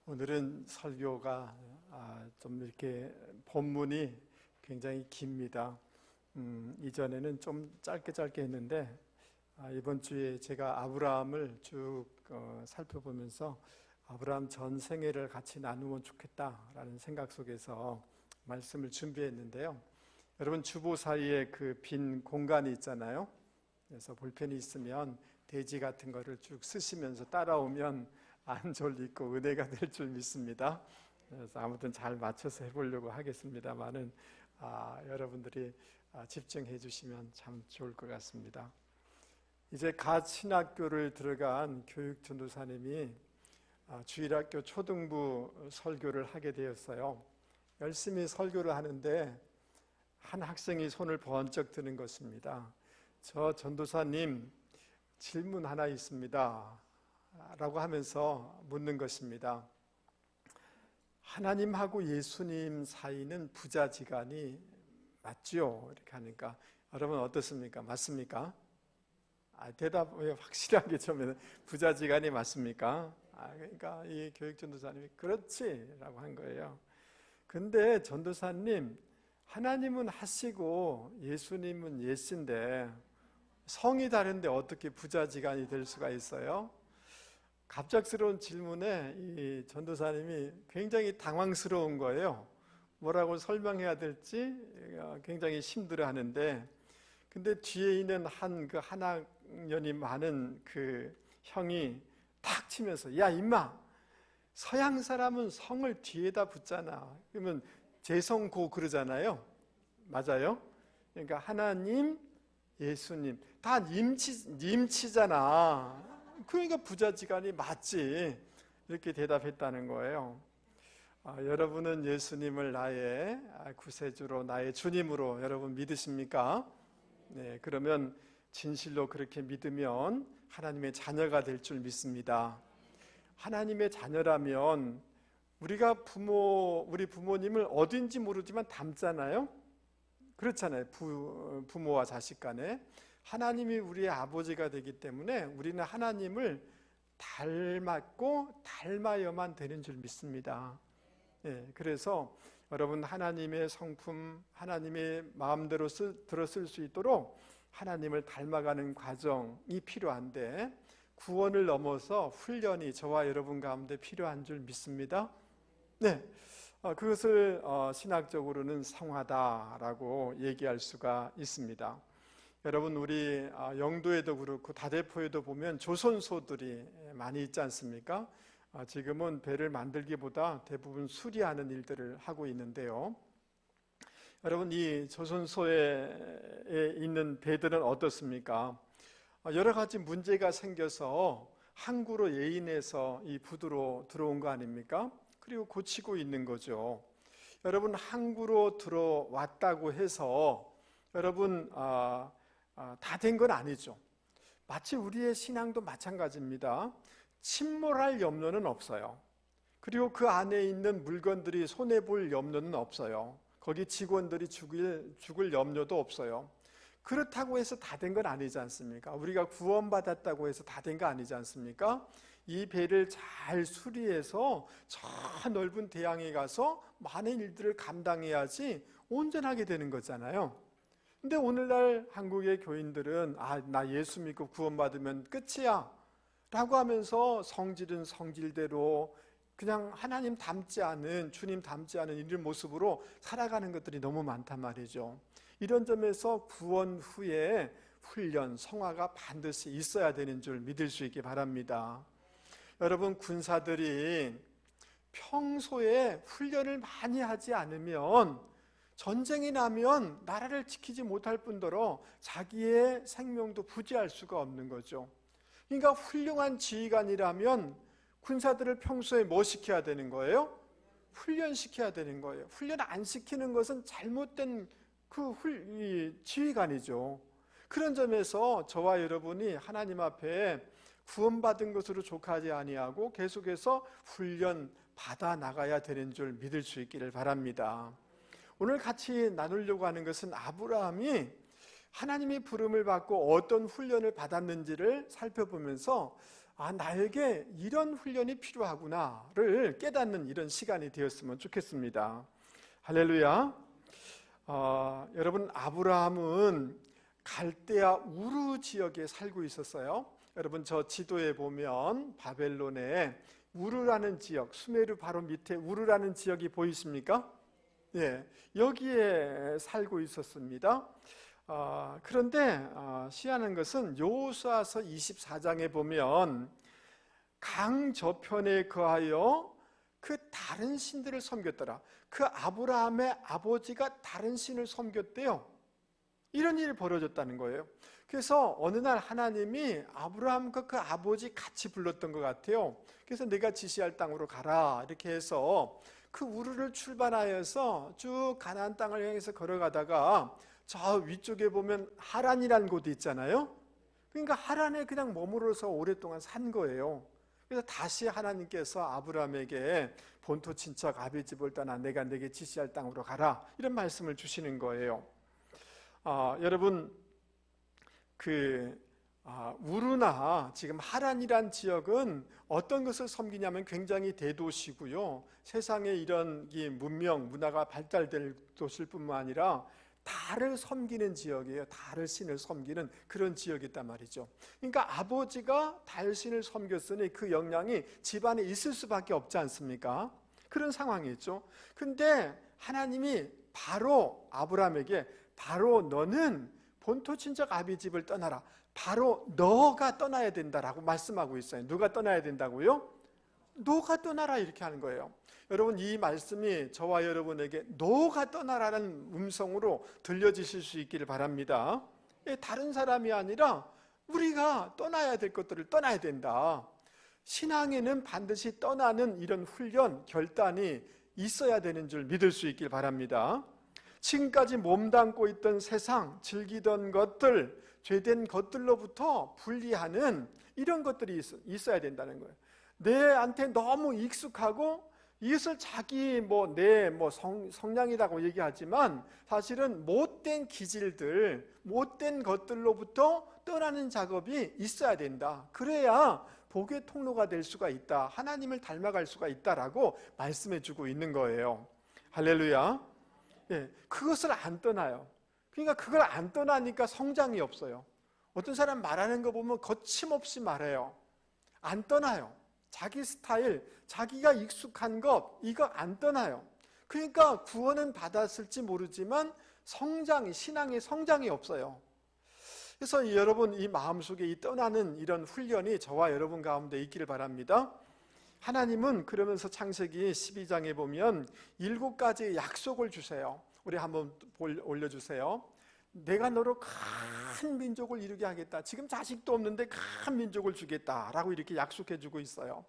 오늘은 설교가 좀 이렇게 본문이 굉장히 깁니다. 이전에는 좀 짧게 했는데 이번 주에 제가 아브라함을 쭉 살펴보면서 아브라함 전 생애를 같이 나누면 좋겠다라는 생각 속에서 말씀을 준비했는데요. 여러분 주보 사이에 그 빈 공간이 있잖아요. 그래서 볼펜이 있으면 대지 같은 거를 쭉 쓰시면서 따라오면 안졸 있고 은혜가 될 줄 믿습니다. 그래서 아무튼 잘 맞춰서 해보려고 하겠습니다만은 여러분들이 집중해 주시면 참 좋을 것 같습니다. 이제 갓 신학교를 들어간 교육 전도사님이 주일학교 초등부 설교를 하게 되었어요. 열심히 설교를 하는데 한 학생이 손을 번쩍 드는 것입니다. 저 전도사님 질문 하나 있습니다 라고 하면서 묻는 것입니다. 하나님하고 예수님 사이는 부자지간이 맞죠? 이렇게 하니까 여러분 어떻습니까? 맞습니까? 대답을 확실하게 좀 부자지간이 맞습니까? 그러니까 이 교육전도사님이 그렇지 라고 한 거예요. 근데 전도사님 하나님은 하시고 예수님은 예신데 성이 다른데 어떻게 부자지간이 될 수가 있어요? 갑작스러운 질문에 이 전도사님이 굉장히 당황스러운 거예요. 뭐라고 설명해야 될지 굉장히 힘들어하는데, 근데 뒤에 있는 한 학년이 많은 그 형이 탁 치면서 야 임마, 서양 사람은 성을 뒤에다 붙잖아. 그러면 제성고 그러잖아요. 맞아요? 그러니까 하나님, 예수님 다 님치잖아. 그러니까 부자지간이 맞지. 이렇게 대답했다는 거예요. 여러분은 예수님을 나의 구세주로, 나의 주님으로 여러분 믿으십니까? 네, 그러면 진실로 그렇게 믿으면 하나님의 자녀가 될 줄 믿습니다. 하나님의 자녀라면 우리가 우리 부모님을 어딘지 모르지만 닮잖아요. 그렇잖아요. 부모와 자식 간에 하나님이 우리의 아버지가 되기 때문에 우리는 하나님을 닮았고 닮아야만 되는 줄 믿습니다. 그래서 여러분 하나님의 성품, 하나님의 마음대로 들었을 수 있도록 하나님을 닮아가는 과정이 필요한데 구원을 넘어서 훈련이 저와 여러분 가운데 필요한 줄 믿습니다. 그것을 신학적으로는 성화다라고 얘기할 수가 있습니다. 여러분 우리 영도에도 그렇고 다대포에도 보면 조선소들이 많이 있지 않습니까? 지금은 배를 만들기보다 대부분 수리하는 일들을 하고 있는데요. 여러분 이 조선소에 있는 배들은 어떻습니까? 여러 가지 문제가 생겨서 항구로 예인해서 이 부두로 들어온 거 아닙니까? 그리고 고치고 있는 거죠. 여러분 항구로 들어왔다고 해서 여러분 다 된 건 아니죠. 마치 우리의 신앙도 마찬가지입니다. 침몰할 염려는 없어요. 그리고 그 안에 있는 물건들이 손해볼 염려는 없어요. 거기 직원들이 죽을 염려도 없어요. 그렇다고 해서 다 된 건 아니지 않습니까? 우리가 구원받았다고 해서 다 된 거 아니지 않습니까? 이 배를 잘 수리해서 저 넓은 대양에 가서 많은 일들을 감당해야지 온전하게 되는 거잖아요. 근데 오늘날 한국의 교인들은 나 예수 믿고 구원받으면 끝이야 라고 하면서 성질은 성질대로 그냥 하나님 닮지 않은, 주님 닮지 않은 이런 모습으로 살아가는 것들이 너무 많단 말이죠. 이런 점에서 구원 후에 훈련, 성화가 반드시 있어야 되는 줄 믿을 수 있기 바랍니다. 여러분 군사들이 평소에 훈련을 많이 하지 않으면 전쟁이 나면 나라를 지키지 못할 뿐더러 자기의 생명도 부지할 수가 없는 거죠. 그러니까 훌륭한 지휘관이라면 군사들을 평소에 뭐 시켜야 되는 거예요? 훈련시켜야 되는 거예요. 훈련 안 시키는 것은 잘못된 지휘관이죠. 그런 점에서 저와 여러분이 하나님 앞에 구원받은 것으로 족하지 아니하고 계속해서 훈련 받아 나가야 되는 줄 믿을 수 있기를 바랍니다. 오늘 같이 나누려고 하는 것은 아브라함이 하나님의 부름을 받고 어떤 훈련을 받았는지를 살펴보면서 나에게 이런 훈련이 필요하구나를 깨닫는 이런 시간이 되었으면 좋겠습니다. 할렐루야. 여러분, 아브라함은 갈대아 우르 지역에 살고 있었어요. 여러분, 저 지도에 보면 바벨론에 우르라는 지역, 수메르 바로 밑에 우르라는 지역이 보이십니까? 예, 여기에 살고 있었습니다. 그런데 시하는 것은 여호수아서 24장에 보면 강 저편에 거하여 그 다른 신들을 섬겼더라. 그 아브라함의 아버지가 다른 신을 섬겼대요. 이런 일이 벌어졌다는 거예요. 그래서 어느 날 하나님이 아브라함과 그 아버지 같이 불렀던 것 같아요. 그래서 내가 지시할 땅으로 가라 이렇게 해서 그 우르를 출발하여서 쭉 가나안 땅을 향해서 걸어가다가 저 위쪽에 보면 하란이라는 곳이 있잖아요. 그러니까 하란에 그냥 머무러서 오랫동안 산 거예요. 그래서 다시 하나님께서 아브라함에게 본토 친척 아비집을 떠나 내가 내게 지시할 땅으로 가라 이런 말씀을 주시는 거예요. 여러분, 우르나 지금 하란이란 지역은 어떤 것을 섬기냐면 굉장히 대도시고요. 세상에 이런 문명, 문화가 발달될 도시일 뿐만 아니라 달을 섬기는 지역이에요. 달을 신을 섬기는 그런 지역이었단 말이죠. 그러니까 아버지가 달신을 섬겼으니 그 영향이 집안에 있을 수밖에 없지 않습니까? 그런 상황이었죠. 근데 하나님이 바로 아브라함에게 바로 너는 본토 친척 아비집을 떠나라. 바로 너가 떠나야 된다라고 말씀하고 있어요. 누가 떠나야 된다고요? 너가 떠나라 이렇게 하는 거예요. 여러분, 이 말씀이 저와 여러분에게 너가 떠나라는 음성으로 들려지실 수 있기를 바랍니다. 다른 사람이 아니라 우리가 떠나야 될 것들을 떠나야 된다. 신앙에는 반드시 떠나는 이런 훈련, 결단이 있어야 되는 줄 믿을 수 있길 바랍니다. 지금까지 몸담고 있던 세상, 즐기던 것들, 죄된 것들로부터 분리하는 이런 것들이 있어야 된다는 거예요. 내한테 너무 익숙하고 이것을 자기 내 성량이라고 얘기하지만 사실은 못된 기질들, 못된 것들로부터 떠나는 작업이 있어야 된다. 그래야 복의 통로가 될 수가 있다. 하나님을 닮아갈 수가 있다라고 말씀해 주고 있는 거예요. 할렐루야. 예, 그것을 안 떠나요. 그러니까 그걸 안 떠나니까 성장이 없어요. 어떤 사람 말하는 거 보면 거침없이 말해요. 안 떠나요. 자기 스타일, 자기가 익숙한 것, 이거 안 떠나요. 그러니까 구원은 받았을지 모르지만 신앙의 성장이 없어요. 그래서 여러분, 이 마음속에 이 떠나는 이런 훈련이 저와 여러분 가운데 있기를 바랍니다. 하나님은 그러면서 창세기 12장에 보면 7가지의 약속을 주세요. 우리 한번 올려주세요. 내가 너로 큰 민족을 이루게 하겠다. 지금 자식도 없는데 큰 민족을 주겠다라고 이렇게 약속해 주고 있어요.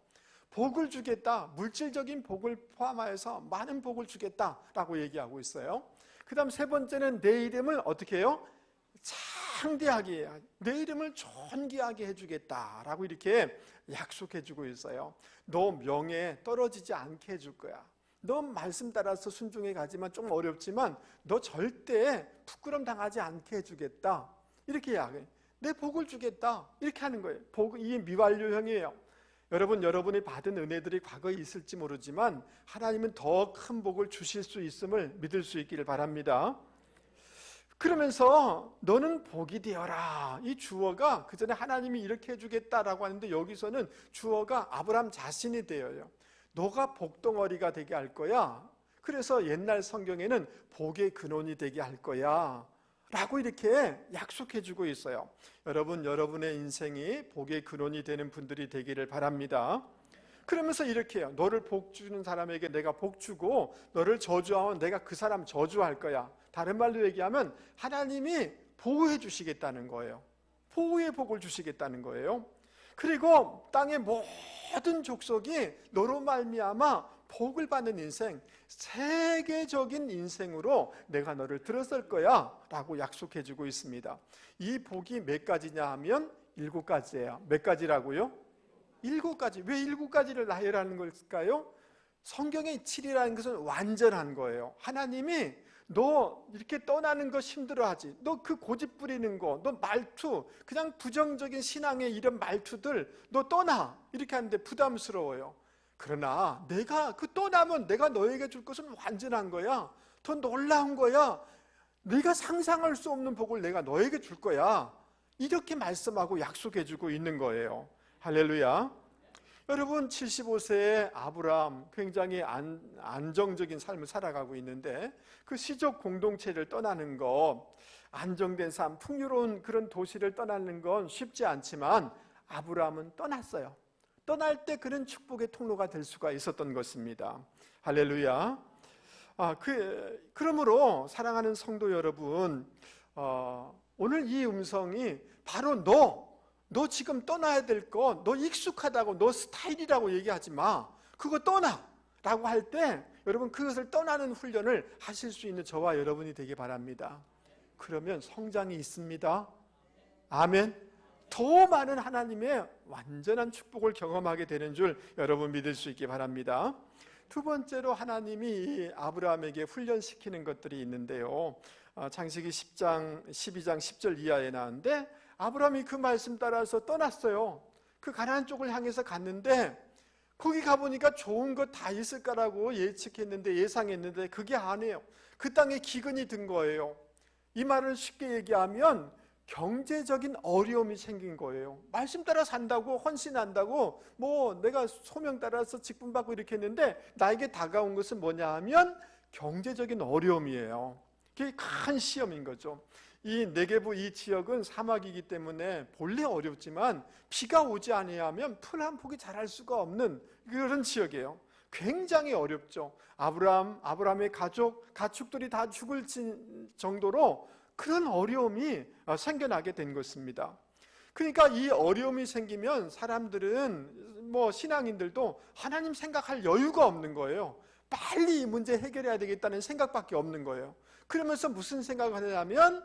복을 주겠다. 물질적인 복을 포함하여서 많은 복을 주겠다라고 얘기하고 있어요. 그 다음 3번째는 내 이름을 어떻게 해요? 창대하게, 내 이름을 존귀하게 해주겠다라고 이렇게 약속해 주고 있어요. 너 명예 떨어지지 않게 해줄 거야. 너 말씀 따라서 순종해 가지만 좀 어렵지만 너 절대 부끄럼 당하지 않게 해주겠다. 이렇게 이야기해요. 내 복을 주겠다. 이렇게 하는 거예요. 이 미완료형이에요. 여러분이 받은 은혜들이 과거에 있을지 모르지만 하나님은 더 큰 복을 주실 수 있음을 믿을 수 있기를 바랍니다. 그러면서 너는 복이 되어라. 이 주어가 그전에 하나님이 이렇게 해주겠다라고 하는데 여기서는 주어가 아브라함 자신이 되어요. 너가 복덩어리가 되게 할 거야. 그래서 옛날 성경에는 복의 근원이 되게 할 거야 라고 이렇게 약속해 주고 있어요. 여러분의 인생이 복의 근원이 되는 분들이 되기를 바랍니다. 그러면서 이렇게 해요. 너를 복 주는 사람에게 내가 복 주고 너를 저주하면 내가 그 사람 저주할 거야. 다른 말로 얘기하면 하나님이 보호해 주시겠다는 거예요. 보호의 복을 주시겠다는 거예요. 그리고 땅의 모든 족속이 너로 말미암아 복을 받는 인생, 세계적인 인생으로 내가 너를 들어설 거야 라고 약속해 주고 있습니다. 이 복이 몇 가지냐 하면 7가지예요. 몇 가지라고요? 7가지. 왜 7가지를 나열하는 걸까요? 성경의 7이라는 것은 완전한 거예요. 하나님이 너 이렇게 떠나는 거 힘들어하지. 너 그 고집 부리는 거, 너 말투, 그냥 부정적인 신앙의 이런 말투들 너 떠나. 이렇게 하는데 부담스러워요. 그러나 내가 그 떠나면 내가 너에게 줄 것은 완전한 거야. 더 놀라운 거야. 네가 상상할 수 없는 복을 내가 너에게 줄 거야. 이렇게 말씀하고 약속해주고 있는 거예요. 할렐루야. 여러분, 75세의 아브라함 굉장히 안정적인 삶을 살아가고 있는데 그 시족 공동체를 떠나는 것, 안정된 삶, 풍요로운 그런 도시를 떠나는 건 쉽지 않지만 아브라함은 떠났어요. 떠날 때 그런 축복의 통로가 될 수가 있었던 것입니다. 할렐루야. 그러므로 사랑하는 성도 여러분, 오늘 이 음성이 바로 너 지금 떠나야 될 거, 너 익숙하다고, 너 스타일이라고 얘기하지 마. 그거 떠나 라고 할 때 여러분 그것을 떠나는 훈련을 하실 수 있는 저와 여러분이 되기 바랍니다. 그러면 성장이 있습니다. 아멘. 더 많은 하나님의 완전한 축복을 경험하게 되는 줄 여러분 믿을 수 있기 바랍니다. 두 번째로 하나님이 아브라함에게 훈련시키는 것들이 있는데요. 창세기 10장 12장 10절 이하에 나오는데 아브라함이 그 말씀 따라서 떠났어요. 그 가나안 쪽을 향해서 갔는데 거기 가보니까 좋은 것 다 있을 거라고 예측했는데, 예상했는데 그게 아니에요. 그 땅에 기근이 든 거예요. 이 말을 쉽게 얘기하면 경제적인 어려움이 생긴 거예요. 말씀 따라 산다고, 헌신한다고, 내가 소명 따라서 직분받고 이렇게 했는데 나에게 다가온 것은 뭐냐 하면 경제적인 어려움이에요. 그게 큰 시험인 거죠. 이 네게부 이 지역은 사막이기 때문에 본래 어렵지만 비가 오지 아니하면 풀 한 폭이 자랄 수가 없는 그런 지역이에요. 굉장히 어렵죠. 아브라함의 가축들이 다 죽을 정도로 그런 어려움이 생겨나게 된 것입니다. 그러니까 이 어려움이 생기면 사람들은 신앙인들도 하나님 생각할 여유가 없는 거예요. 빨리 이 문제 해결해야 되겠다는 생각밖에 없는 거예요. 그러면서 무슨 생각을 하냐면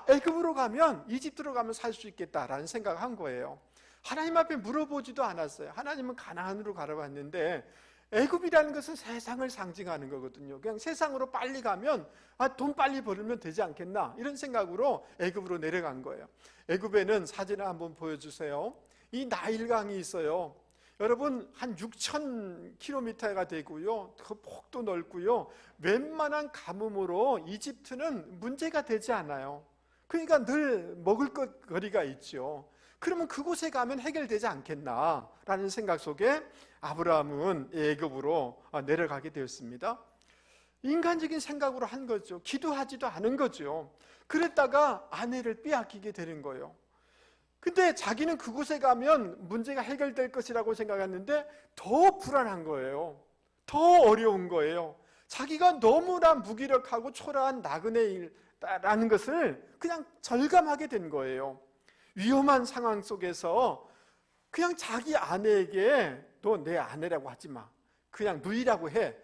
애굽으로 가면, 이집트로 가면 살 수 있겠다라는 생각을 한 거예요. 하나님 앞에 물어보지도 않았어요. 하나님은 가나안으로 가라고 했는데 애굽이라는 것은 세상을 상징하는 거거든요. 그냥 세상으로 빨리 가면 돈 빨리 벌으면 되지 않겠나, 이런 생각으로 애굽으로 내려간 거예요. 애굽에는 사진을 한번 보여주세요. 이 나일강이 있어요. 여러분 한 6,000km가 되고요. 그 폭도 넓고요. 웬만한 가뭄으로 이집트는 문제가 되지 않아요. 그러니까 늘 먹을 것 거리가 있죠. 그러면 그곳에 가면 해결되지 않겠나라는 생각 속에 아브라함은 애굽으로 내려가게 되었습니다. 인간적인 생각으로 한 거죠. 기도하지도 않은 거죠. 그랬다가 아내를 빼앗기게 되는 거예요. 근데 자기는 그곳에 가면 문제가 해결될 것이라고 생각했는데 더 불안한 거예요. 더 어려운 거예요. 자기가 너무나 무기력하고 초라한 나그네라는 것을 그냥 절감하게 된 거예요. 위험한 상황 속에서 그냥 자기 아내에게 너 내 아내라고 하지 마, 그냥 누이라고 해.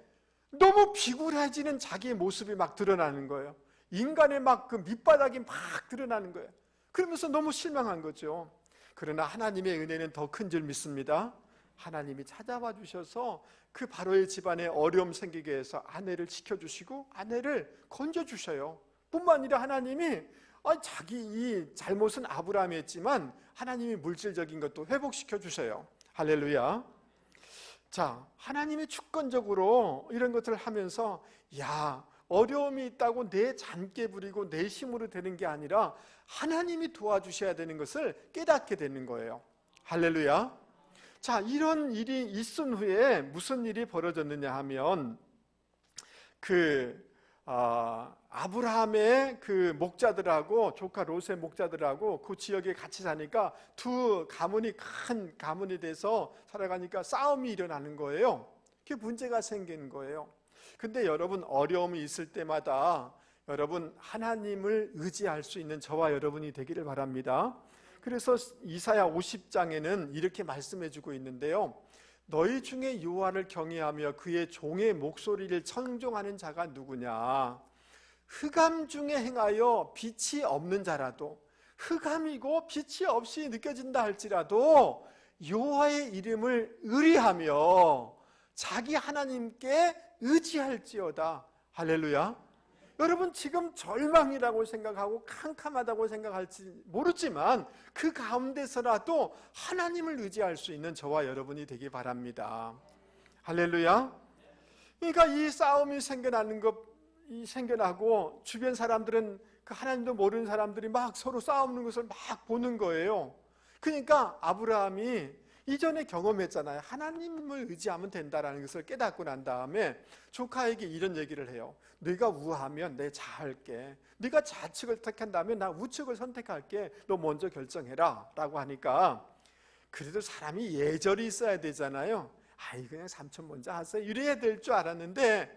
너무 비굴해지는 자기의 모습이 막 드러나는 거예요. 인간의 그 밑바닥이 막 드러나는 거예요. 그러면서 너무 실망한 거죠. 그러나 하나님의 은혜는 더 큰 줄 믿습니다. 하나님이 찾아와 주셔서 그 바로의 집안에 어려움 생기게 해서 아내를 지켜주시고 아내를 건져주셔요. 뿐만 아니라 하나님이 자기 이 잘못은 아브라함이 했지만 하나님이 물질적인 것도 회복시켜 주셔요. 할렐루야. 자, 하나님이 주권적으로 이런 것들을 하면서 어려움이 있다고 내 잔깨 부리고 내 힘으로 되는 게 아니라 하나님이 도와주셔야 되는 것을 깨닫게 되는 거예요. 할렐루야. 자, 이런 일이 있은 후에 무슨 일이 벌어졌느냐 하면 아브라함의 그 목자들하고 조카 롯의 목자들하고 그 지역에 같이 사니까 두 가문이 큰 가문이 돼서 살아가니까 싸움이 일어나는 거예요. 그게 문제가 생긴 거예요. 근데 여러분, 어려움이 있을 때마다 여러분 하나님을 의지할 수 있는 저와 여러분이 되기를 바랍니다. 그래서 이사야 50장에는 이렇게 말씀해 주고 있는데요. 너희 중에 여호와를 경외하며 그의 종의 목소리를 청종하는 자가 누구냐? 흑암 중에 행하여 빛이 없는 자라도, 흑암이고 빛이 없이 느껴진다 할지라도 여호와의 이름을 의리하며 자기 하나님께 의지할지어다. 할렐루야. 여러분 지금 절망이라고 생각하고 캄캄하다고 생각할지 모르지만 그 가운데서라도 하나님을 의지할 수 있는 저와 여러분이 되기 바랍니다. 할렐루야. 그러니까 이 싸움이 생겨나고 주변 사람들은 그 하나님도 모르는 사람들이 막 서로 싸우는 것을 막 보는 거예요. 그러니까 아브라함이 이전에 경험했잖아요. 하나님을 의지하면 된다라는 것을 깨닫고 난 다음에 조카에게 이런 얘기를 해요. 네가 우하면 내 자할게. 네가 좌측을 택한다면 나 우측을 선택할게. 너 먼저 결정해라 라고 하니까, 그래도 사람이 예절이 있어야 되잖아요. 아이 그냥 삼촌 먼저 하세요 이래야 될 줄 알았는데,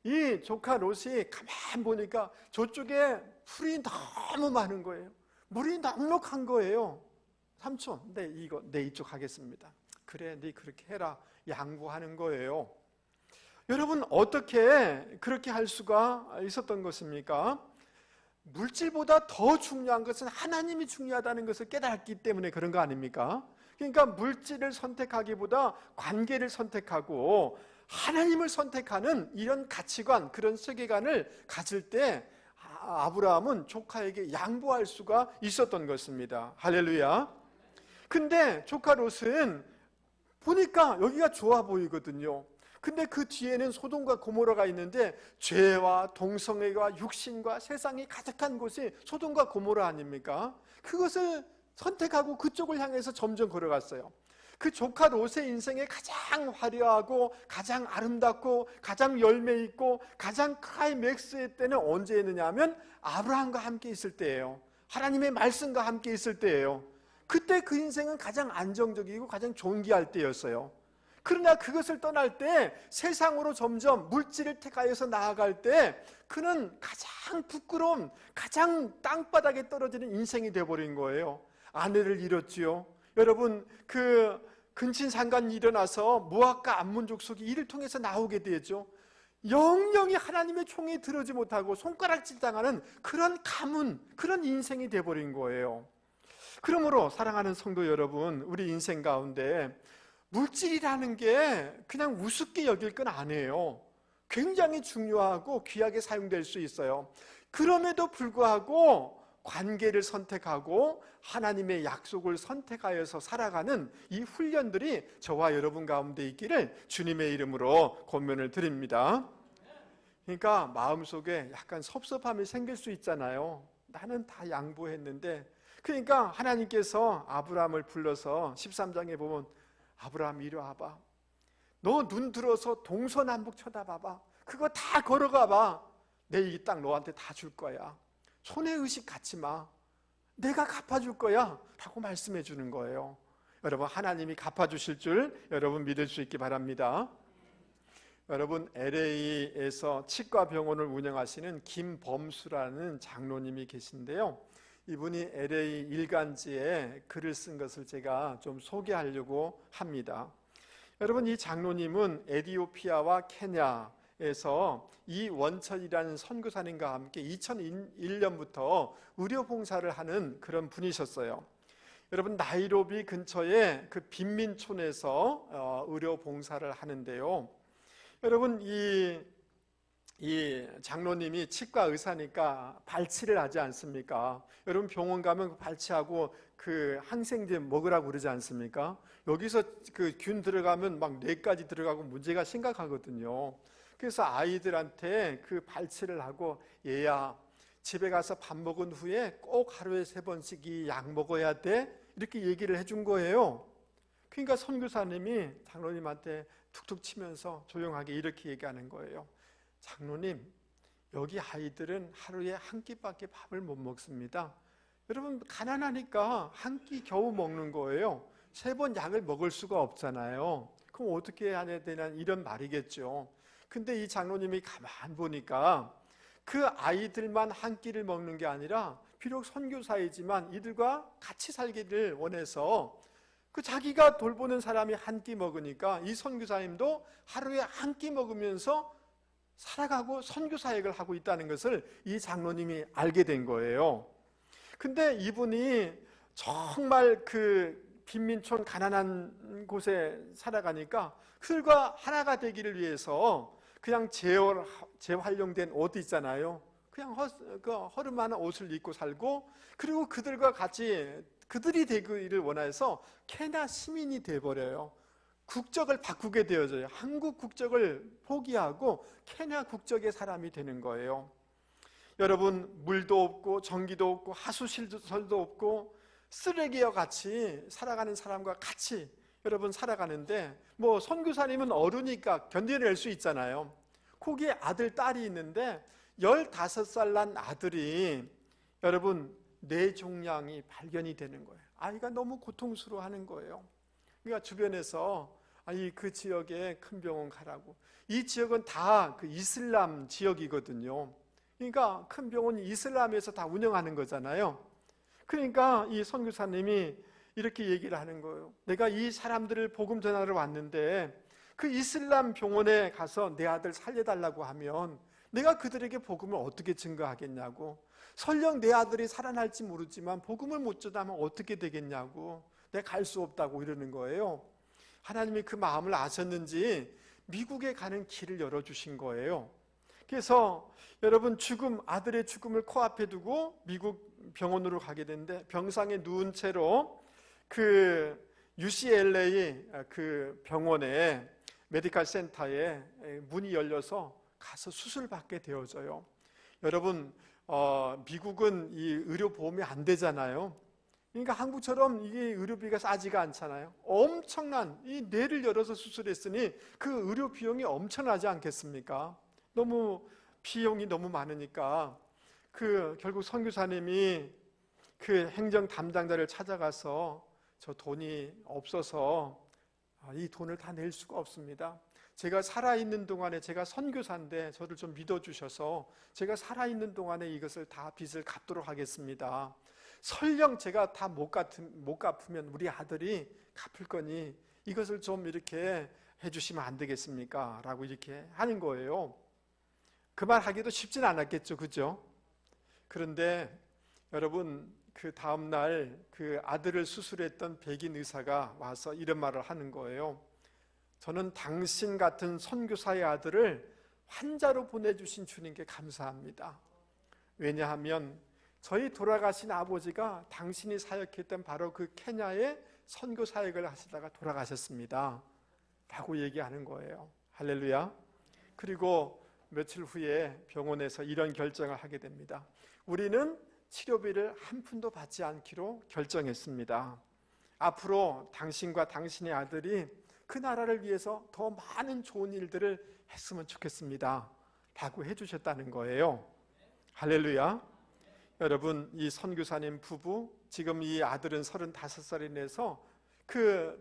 이 조카 롯이 가만 보니까 저쪽에 풀이 너무 많은 거예요. 물이 넉넉한 거예요. 삼촌, 네 이쪽 하겠습니다. 그래, 네 그렇게 해라. 양보하는 거예요. 여러분 어떻게 그렇게 할 수가 있었던 것입니까? 물질보다 더 중요한 것은 하나님이 중요하다는 것을 깨달았기 때문에 그런 거 아닙니까? 그러니까 물질을 선택하기보다 관계를 선택하고 하나님을 선택하는 이런 가치관, 그런 세계관을 가질 때 아브라함은 조카에게 양보할 수가 있었던 것입니다. 할렐루야. 근데 조카 롯은 보니까 여기가 좋아 보이거든요. 근데 그 뒤에는 소돔과 고모라가 있는데 죄와 동성애와 육신과 세상이 가득한 곳이 소돔과 고모라 아닙니까? 그것을 선택하고 그쪽을 향해서 점점 걸어갔어요. 그 조카 롯의 인생에 가장 화려하고 가장 아름답고 가장 열매 있고 가장 클라이맥스의 때는 언제였느냐 하면 아브라함과 함께 있을 때예요. 하나님의 말씀과 함께 있을 때예요. 그때 그 인생은 가장 안정적이고 가장 존귀할 때였어요. 그러나 그것을 떠날 때 세상으로 점점 물질을 택하여서 나아갈 때 그는 가장 부끄러운, 가장 땅바닥에 떨어지는 인생이 되어버린 거예요. 아내를 잃었지요. 여러분 그 근친상간이 일어나서 모압과 암몬 족속이 이를 통해서 나오게 되죠. 영영이 하나님의 총에 들어오지 못하고 손가락질 당하는 그런 가문, 그런 인생이 되어버린 거예요. 그러므로 사랑하는 성도 여러분, 우리 인생 가운데 물질이라는 게 그냥 우습게 여길 건 아니에요. 굉장히 중요하고 귀하게 사용될 수 있어요. 그럼에도 불구하고 관계를 선택하고 하나님의 약속을 선택하여서 살아가는 이 훈련들이 저와 여러분 가운데 있기를 주님의 이름으로 권면을 드립니다. 그러니까 마음속에 약간 섭섭함이 생길 수 있잖아요. 나는 다 양보했는데. 그러니까 하나님께서 아브라함을 불러서 13장에 보면 아브라함 이리 와봐. 너 눈 들어서 동서남북 쳐다봐봐. 그거 다 걸어가봐. 내 이 땅 너한테 다 줄 거야. 손해의식 갖지 마. 내가 갚아줄 거야 라고 말씀해 주는 거예요. 여러분 하나님이 갚아주실 줄 여러분 믿을 수 있기 바랍니다. 여러분 LA에서 치과병원을 운영하시는 김범수라는 장로님이 계신데요. 이분이 LA 일간지에 글을 쓴 것을 제가 좀 소개하려고 합니다. 여러분 이 장로님은 에티오피아와 케냐에서 이원철이라는 선교사님과 함께 2001년부터 의료봉사를 하는 그런 분이셨어요. 여러분 나이로비 근처에 그 빈민촌에서 의료봉사를 하는데요. 여러분 이 장로님이 치과 의사니까 발치를 하지 않습니까? 여러분 병원 가면 발치하고 그 항생제 먹으라고 그러지 않습니까? 여기서 그 균 들어가면 막 뇌까지 들어가고 문제가 심각하거든요. 그래서 아이들한테 그 발치를 하고 얘야 집에 가서 밥 먹은 후에 꼭 하루에 3번씩 이 약 먹어야 돼 이렇게 얘기를 해준 거예요. 그러니까 선교사님이 장로님한테 툭툭 치면서 조용하게 이렇게 얘기하는 거예요. 장로님, 여기 아이들은 하루에 한 끼밖에 밥을 못 먹습니다. 여러분 가난하니까 한 끼 겨우 먹는 거예요. 3번 약을 먹을 수가 없잖아요. 그럼 어떻게 해야 되나 이런 말이겠죠. 근데 이 장로님이 가만 보니까 그 아이들만 한 끼를 먹는 게 아니라 비록 선교사이지만 이들과 같이 살기를 원해서 그 자기가 돌보는 사람이 한 끼 먹으니까 이 선교사님도 하루에 한 끼 먹으면서 살아가고 선교사역을 하고 있다는 것을 이 장로님이 알게 된 거예요. 근데 이분이 정말 그 빈민촌 가난한 곳에 살아가니까 그들과 하나가 되기를 위해서 그냥 재활용된 옷 있잖아요. 그냥 허름한 옷을 입고 살고, 그리고 그들과 같이 그들이 되기를 원해서 케냐 시민이 돼버려요. 국적을 바꾸게 되어져요. 한국 국적을 포기하고 케냐 국적의 사람이 되는 거예요. 여러분, 물도 없고 전기도 없고 하수시설도 없고 쓰레기와 같이 살아가는 사람과 같이 여러분 살아가는데, 뭐 선교사님은 어르니까 견뎌낼 수 있잖아요. 거기에 아들, 딸이 있는데 15살 난 아들이 여러분 뇌종양이 발견이 되는 거예요. 아이가 너무 고통스러워하는 거예요. 그러니까 주변에서 그 지역에 큰 병원 가라고. 이 지역은 다 그 이슬람 지역이거든요. 그러니까 큰 병원이 이슬람에서 다 운영하는 거잖아요. 그러니까 이 선교사님이 이렇게 얘기를 하는 거예요. 내가 이 사람들을 복음 전하러 왔는데 그 이슬람 병원에 가서 내 아들 살려달라고 하면 내가 그들에게 복음을 어떻게 증거하겠냐고. 설령 내 아들이 살아날지 모르지만 복음을 못 전하면 어떻게 되겠냐고. 내가 갈 수 없다고 이러는 거예요. 하나님이 그 마음을 아셨는지 미국에 가는 길을 열어주신 거예요. 그래서 여러분 아들의 죽음을 코앞에 두고 미국 병원으로 가게 되는데, 병상에 누운 채로 그 UCLA 그 병원에 메디컬 센터에 문이 열려서 가서 수술받게 되어져요. 여러분, 미국은 이 의료보험이 안 되잖아요. 그러니까 한국처럼 이게 의료비가 싸지가 않잖아요. 엄청난 이 뇌를 열어서 수술했으니 그 의료 비용이 엄청나지 않겠습니까? 너무 비용이 너무 많으니까 결국 선교사님이 그 행정 담당자를 찾아가서 저 돈이 없어서 이 돈을 다 낼 수가 없습니다. 제가 살아있는 동안에, 제가 선교사인데 저를 좀 믿어주셔서 제가 살아있는 동안에 이것을 다 빚을 갚도록 하겠습니다. 설령 제가 다 못 갚으면 우리 아들이 갚을 거니 이것을 좀 이렇게 해주시면 안 되겠습니까? 라고 이렇게 하는 거예요. 그 말 하기도 쉽진 않았겠죠, 그죠? 그런데 여러분, 그 다음날 그 아들을 수술했던 백인 의사가 와서 이런 말을 하는 거예요. 저는 당신 같은 선교사의 아들을 환자로 보내주신 주님께 감사합니다. 왜냐하면 저희 돌아가신 아버지가 당신이 사역했던 바로 그 케냐에 선교 사역을 하시다가 돌아가셨습니다 라고 얘기하는 거예요. 할렐루야. 그리고 며칠 후에 병원에서 이런 결정을 하게 됩니다. 우리는 치료비를 한 푼도 받지 않기로 결정했습니다. 앞으로 당신과 당신의 아들이 그 나라를 위해서 더 많은 좋은 일들을 했으면 좋겠습니다 라고 해주셨다는 거예요. 할렐루야. 여러분, 이 선교사님 부부, 지금 이 아들은 35살이 돼서 그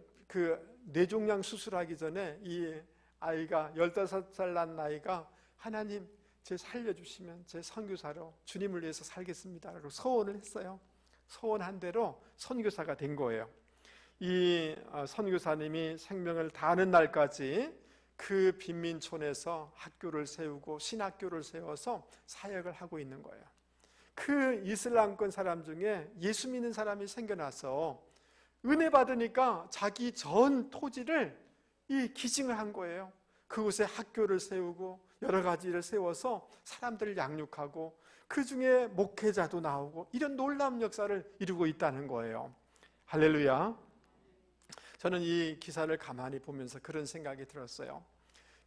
뇌종양 수술하기 전에 이 아이가 15살 난 아이가 하나님 제 살려주시면 제 선교사로 주님을 위해서 살겠습니다 라고 소원을 했어요. 소원한 대로 선교사가 된 거예요. 이 선교사님이 생명을 다하는 날까지 그 빈민촌에서 학교를 세우고 신학교를 세워서 사역을 하고 있는 거예요. 그 이슬람권 사람 중에 예수 믿는 사람이 생겨나서 은혜 받으니까 자기 전 토지를 기증을 한 거예요. 그곳에 학교를 세우고 여러 가지를 세워서 사람들을 양육하고 그 중에 목회자도 나오고 이런 놀라운 역사를 이루고 있다는 거예요. 할렐루야. 저는 이 기사를 가만히 보면서 그런 생각이 들었어요.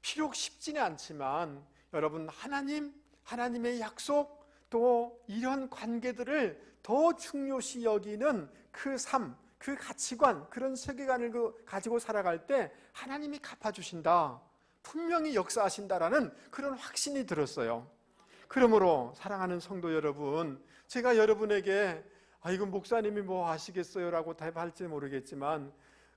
비록 쉽지는 않지만 여러분, 하나님의 약속, 또 이런 관계들을 더 중요시 여기는 그 삶, 그 가치관, 그런 세계관을 가지고 살아갈 때 하나님이 갚아주신다, 분명히 역사하신다라는 그런 확신이 들었어요. 그러므로 사랑하는 성도 여러분, 제가 여러분에게 이건 목사님이 뭐 아시겠어요 라고 답할지 모르겠지만,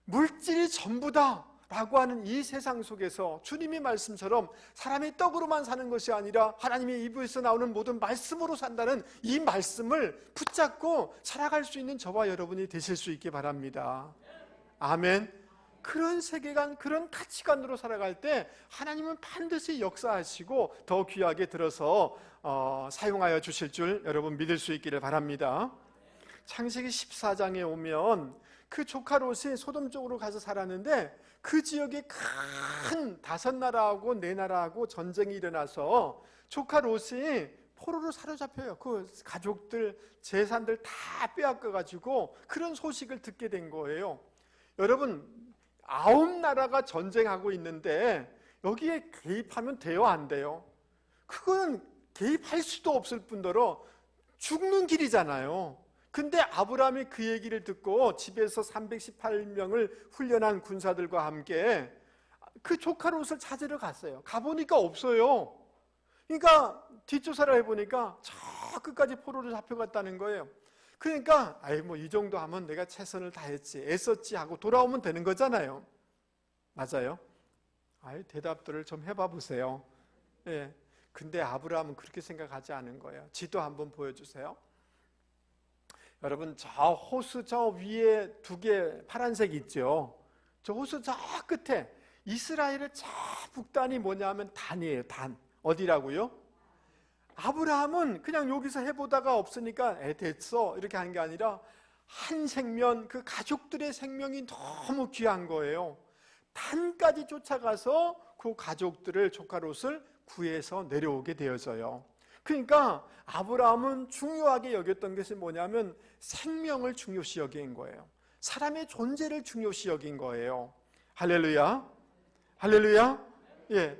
물질이 전부다 라고 하는 이 세상 속에서 주님의 말씀처럼 사람이 떡으로만 사는 것이 아니라 하나님의 입에서 나오는 모든 말씀으로 산다는 이 말씀을 붙잡고 살아갈 수 있는 저와 여러분이 되실 수 있게 바랍니다. 아멘. 그런 세계관, 그런 가치관으로 살아갈 때 하나님은 반드시 역사하시고 더 귀하게 들어서 사용하여 주실 줄 여러분 믿을 수 있기를 바랍니다. 창세기 14장에 오면 그 조카 롯이 소돔 쪽으로 가서 살았는데 그 지역에 큰 5나라하고 4나라하고 전쟁이 일어나서 조카 롯이 포로로 사로잡혀요. 그 가족들, 재산들 다 빼앗겨가지고 그런 소식을 듣게 된 거예요. 여러분, 9나라가 전쟁하고 있는데 여기에 개입하면 돼요, 안 돼요? 그건 개입할 수도 없을 뿐더러 죽는 길이잖아요. 근데 아브라함이 그 얘기를 듣고 집에서 318명을 훈련한 군사들과 함께 그 조카 롯을 찾으러 갔어요. 가보니까 없어요. 그러니까 뒷조사를 해보니까 저 끝까지 포로로 잡혀갔다는 거예요. 그러니까 뭐 이 정도 하면 내가 최선을 다했지, 애썼지 하고 돌아오면 되는 거잖아요. 맞아요? 대답들을 좀 해봐 보세요. 예. 근데 아브라함은 그렇게 생각하지 않은 거예요. 지도 한번 보여주세요. 여러분, 저 호수 저 위에 2개 파란색 있죠? 저 호수 저 끝에 이스라엘의 저 북단이 뭐냐면 단이에요. 단. 어디라고요? 아브라함은 그냥 여기서 해보다가 없으니까 됐어 이렇게 한 게 아니라 한 생명, 그 가족들의 생명이 너무 귀한 거예요. 단까지 쫓아가서 그 가족들을, 조카 롯을 구해서 내려오게 되어져요. 그러니까 아브라함은 중요하게 여겼던 것이 뭐냐면 생명을 중요시 여긴 거예요. 사람의 존재를 중요시 여긴 거예요. 할렐루야, 할렐루야. 예.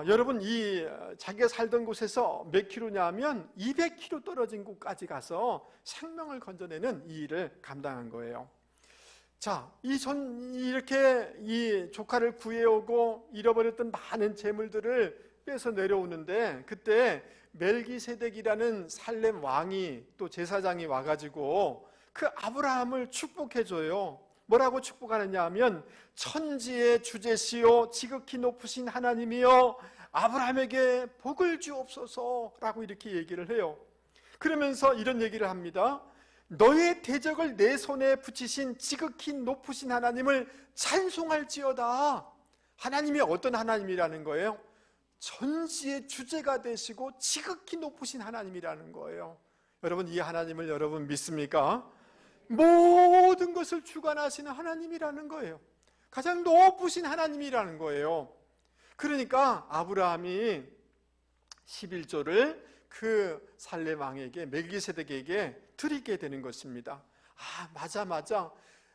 여러분, 이 자기가 살던 곳에서 몇 킬로냐면 200km 떨어진 곳까지 가서 생명을 건져내는 이 일을 감당한 거예요. 자, 이렇게 이 조카를 구해오고 잃어버렸던 많은 재물들을 빼서 내려오는데, 그때 멜기세덱이라는 살렘 왕이, 또 제사장이 와가지고 그 아브라함을 축복해줘요. 뭐라고 축복하느냐 하면 천지의 주제시요 지극히 높으신 하나님이여 아브라함에게 복을 주옵소서라고 이렇게 얘기를 해요. 그러면서 이런 얘기를 합니다. 너의 대적을 내 손에 붙이신 지극히 높으신 하나님을 찬송할지어다. 하나님이 어떤 하나님이라는 거예요? 천지의 주제가 되시고 지극히 높으신 하나님이라는 거예요. 여러분, 이 하나님을 여러분 믿습니까? 모든 것을 주관하시는 하나님이라는 거예요. 가장 높으신 하나님이라는 거예요. 그러니까 아브라함이 11조를 그 살렘 왕에게, 멜기세덱에게 드리게 되는 것입니다. 맞아.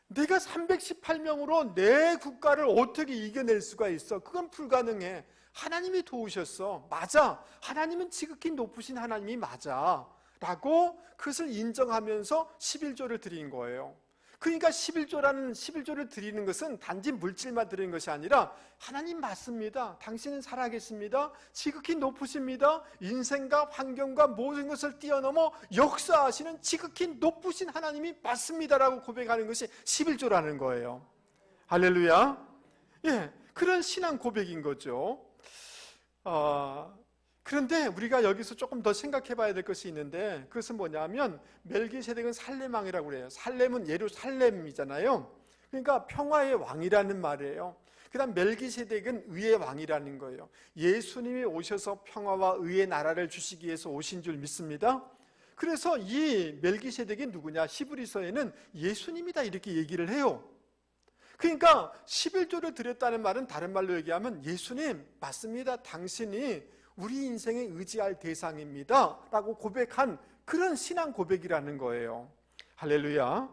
내가 318명으로 내 국가를 어떻게 이겨낼 수가 있어? 그건 불가능해. 하나님이 도우셨어. 맞아. 하나님은 지극히 높으신 하나님이 맞아. 라고 그것을 인정하면서 11조를 드린 거예요. 그러니까 11조를 드리는 것은 단지 물질만 드리는 것이 아니라 하나님 맞습니다. 당신은 살아계십니다. 지극히 높으십니다. 인생과 환경과 모든 것을 뛰어넘어 역사하시는 지극히 높으신 하나님이 맞습니다라고 고백하는 것이 11조라는 거예요. 할렐루야. 예, 그런 신앙 고백인 거죠. 그런데 우리가 여기서 조금 더 생각해 봐야 될 것이 있는데, 그것은 뭐냐면 멜기세덱은 살렘 왕이라고 그래요. 살렘은 예루살렘이잖아요. 그러니까 평화의 왕이라는 말이에요. 그 다음 멜기세덱은 의의 왕이라는 거예요. 예수님이 오셔서 평화와 의의 나라를 주시기 위해서 오신 줄 믿습니다. 그래서 이 멜기세덱이 누구냐? 히브리서에는 예수님이다 이렇게 얘기를 해요. 그러니까 11조를 드렸다는 말은 다른 말로 얘기하면 예수님 맞습니다. 당신이 우리 인생에 의지할 대상입니다 라고 고백한 그런 신앙 고백이라는 거예요. 할렐루야.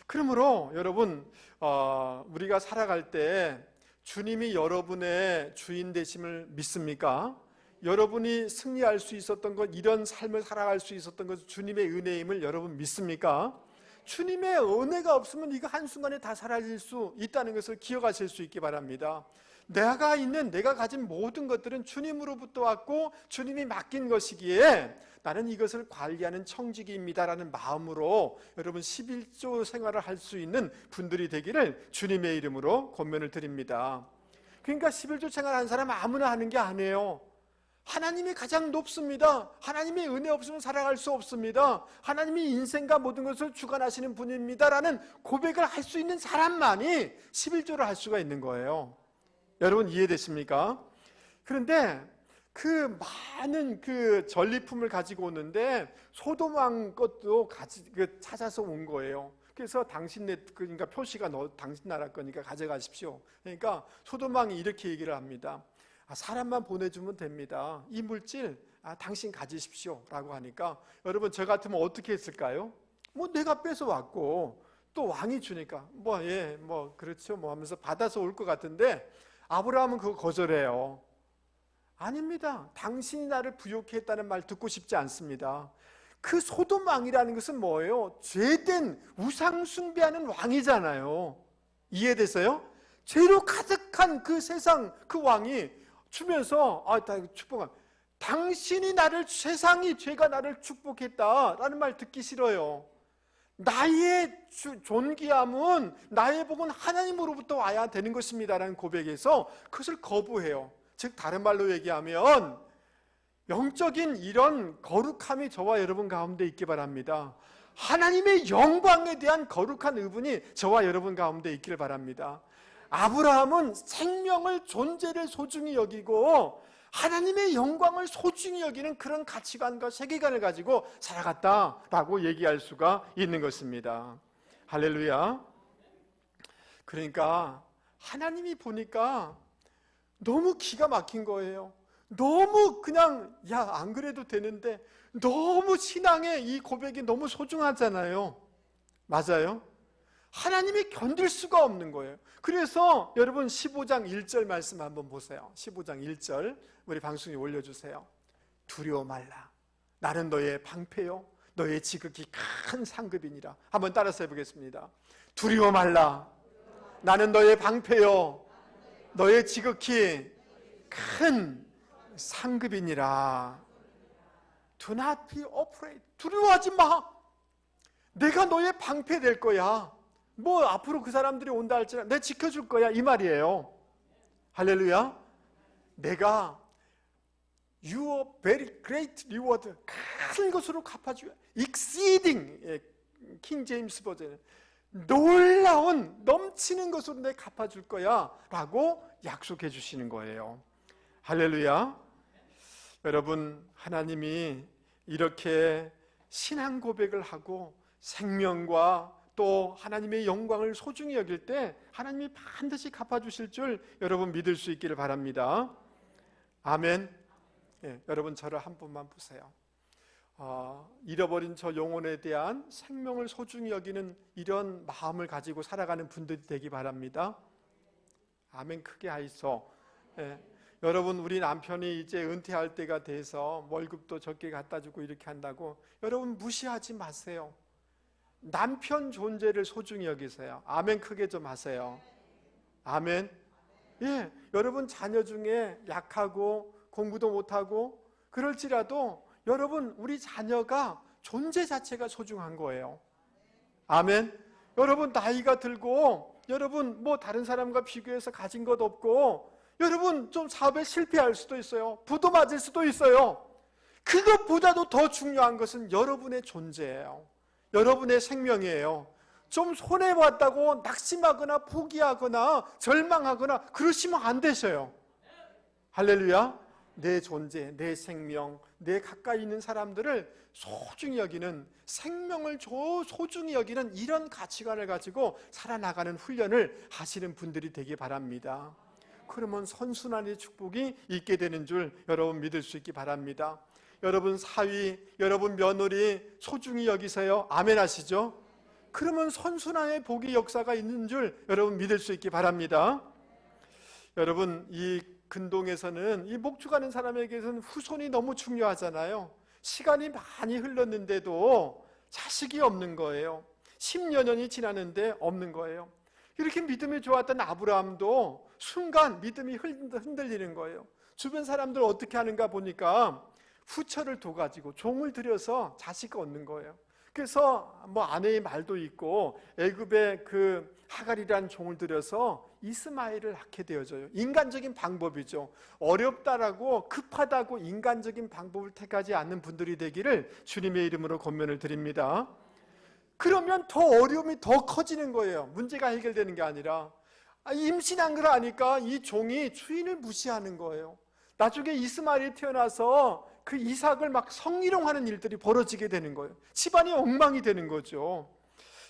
그러므로 여러분, 우리가 살아갈 때 주님이 여러분의 주인 되심을 믿습니까? 여러분이 승리할 수 있었던 것, 이런 삶을 살아갈 수 있었던 것, 주님의 은혜임을 여러분 믿습니까? 주님의 은혜가 없으면 이거 한순간에 다 사라질 수 있다는 것을 기억하실 수 있기 바랍니다. 내가 가진 모든 것들은 주님으로부터 왔고 주님이 맡긴 것이기에 나는 이것을 관리하는 청지기입니다라는 마음으로 여러분 11조 생활을 할 수 있는 분들이 되기를 주님의 이름으로 권면을 드립니다. 그러니까 11조 생활하는 사람 아무나 하는 게 아니에요. 하나님이 가장 높습니다. 하나님의 은혜 없으면 살아갈 수 없습니다. 하나님이 인생과 모든 것을 주관하시는 분입니다라는 고백을 할 수 있는 사람만이 11조를 할 수가 있는 거예요. 여러분 이해되십니까? 그런데 그 많은 그 전리품을 가지고 오는데 소돔 왕 것도 찾아서 온 거예요. 그래서 그러니까 표시가 당신 나라 거니까 가져가십시오. 그러니까 소돔 왕이 이렇게 얘기를 합니다. 사람만 보내주면 됩니다. 이 물질 당신 가지십시오 라고 하니까 여러분 저 같으면 어떻게 했을까요? 내가 뺏어왔고 또 왕이 주니까 그렇죠 하면서 받아서 올 것 같은데 아브라함은 그거 거절해요. 아닙니다. 당신이 나를 부욕해 했다는 말 듣고 싶지 않습니다. 그 소돔 왕이라는 것은 뭐예요? 죄된 우상 숭배하는 왕이잖아요. 이해되세요? 죄로 가득한 그 세상 그 왕이 주면서 축복한 당신이 세상이 죄가 나를 축복했다라는 말 듣기 싫어요. 나의 존귀함은 나의 복은 하나님으로부터 와야 되는 것입니다라는 고백에서 그것을 거부해요. 즉 다른 말로 얘기하면 영적인 이런 거룩함이 저와 여러분 가운데 있기 바랍니다. 하나님의 영광에 대한 거룩한 의분이 저와 여러분 가운데 있기를 바랍니다. 아브라함은 생명을 존재를 소중히 여기고 하나님의 영광을 소중히 여기는 그런 가치관과 세계관을 가지고 살아갔다라고 얘기할 수가 있는 것입니다. 할렐루야. 그러니까 하나님이 보니까 너무 기가 막힌 거예요. 너무 그냥 안 그래도 되는데 너무 신앙의 이 고백이 너무 소중하잖아요. 맞아요? 하나님이 견딜 수가 없는 거예요. 그래서 여러분 15장 1절 말씀 한번 보세요. 15장 1절 우리 방송에 올려주세요. 두려워 말라. 나는 너의 방패요 너의 지극히 큰 상급이니라. 한번 따라서 해보겠습니다. 두려워 말라. 나는 너의 방패요 너의 지극히 큰 상급이니라. Do not be afraid. 두려워하지 마. 내가 너의 방패 될 거야. 앞으로 그 사람들이 온다 할지라 내가 지켜줄 거야 이 말이에요. 할렐루야. 내가 Your very great reward, 큰 것으로 갚아주야. exceeding, 킹 제임스 버전, 놀라운 넘치는 것으로 내가 갚아줄 거야 라고 약속해 주시는 거예요. 할렐루야. 여러분 하나님이 이렇게 신앙 고백을 하고 생명과 또 하나님의 영광을 소중히 여길 때 하나님이 반드시 갚아주실 줄 여러분 믿을 수 있기를 바랍니다. 아멘. 여러분 저를 한 번만 보세요. 잃어버린 저 영혼에 대한 생명을 소중히 여기는 이런 마음을 가지고 살아가는 분들이 되기 바랍니다. 아멘 크게 하이소. 여러분 우리 남편이 이제 은퇴할 때가 돼서 월급도 적게 갖다 주고 이렇게 한다고 여러분 무시하지 마세요. 남편 존재를 소중히 여기세요. 아멘 크게 좀 하세요. 아멘. 여러분 자녀 중에 약하고 공부도 못하고 그럴지라도 여러분 우리 자녀가 존재 자체가 소중한 거예요. 아멘. 여러분 나이가 들고 여러분 다른 사람과 비교해서 가진 것 없고 여러분 좀 사업에 실패할 수도 있어요. 부도 맞을 수도 있어요. 그것보다도 더 중요한 것은 여러분의 존재예요. 여러분의 생명이에요. 좀 손해봤다고 낙심하거나 포기하거나 절망하거나 그러시면 안 되셔요. 할렐루야. 내 존재, 내 생명, 내 가까이 있는 사람들을 소중히 여기는, 생명을 소중히 여기는 이런 가치관을 가지고 살아나가는 훈련을 하시는 분들이 되기 바랍니다. 그러면 선순환의 축복이 있게 되는 줄 여러분 믿을 수 있기 바랍니다. 여러분 사위, 여러분 며느리 소중히 여기세요. 아멘 하시죠? 그러면 선순환의 복의 역사가 있는 줄 여러분 믿을 수 있기 바랍니다. 여러분 이 근동에서는 이 목축하는 사람에게서는 후손이 너무 중요하잖아요. 시간이 많이 흘렀는데도 자식이 없는 거예요. 10여 년이 지났는데 없는 거예요. 이렇게 믿음이 좋았던 아브라함도 순간 믿음이 흔들리는 거예요. 주변 사람들 어떻게 하는가 보니까 후처를 둬가지고 종을 들여서 자식을 얻는 거예요. 그래서 아내의 말도 있고 애굽의 그 하갈이라는 종을 들여서 이스마엘을 낳게 되어져요. 인간적인 방법이죠. 어렵다라고 급하다고 인간적인 방법을 택하지 않는 분들이 되기를 주님의 이름으로 권면을 드립니다. 그러면 더 어려움이 더 커지는 거예요. 문제가 해결되는 게 아니라 임신한 걸 아니까 이 종이 주인을 무시하는 거예요. 나중에 이스마엘이 태어나서 그 이삭을 막 성희롱하는 일들이 벌어지게 되는 거예요. 집안이 엉망이 되는 거죠.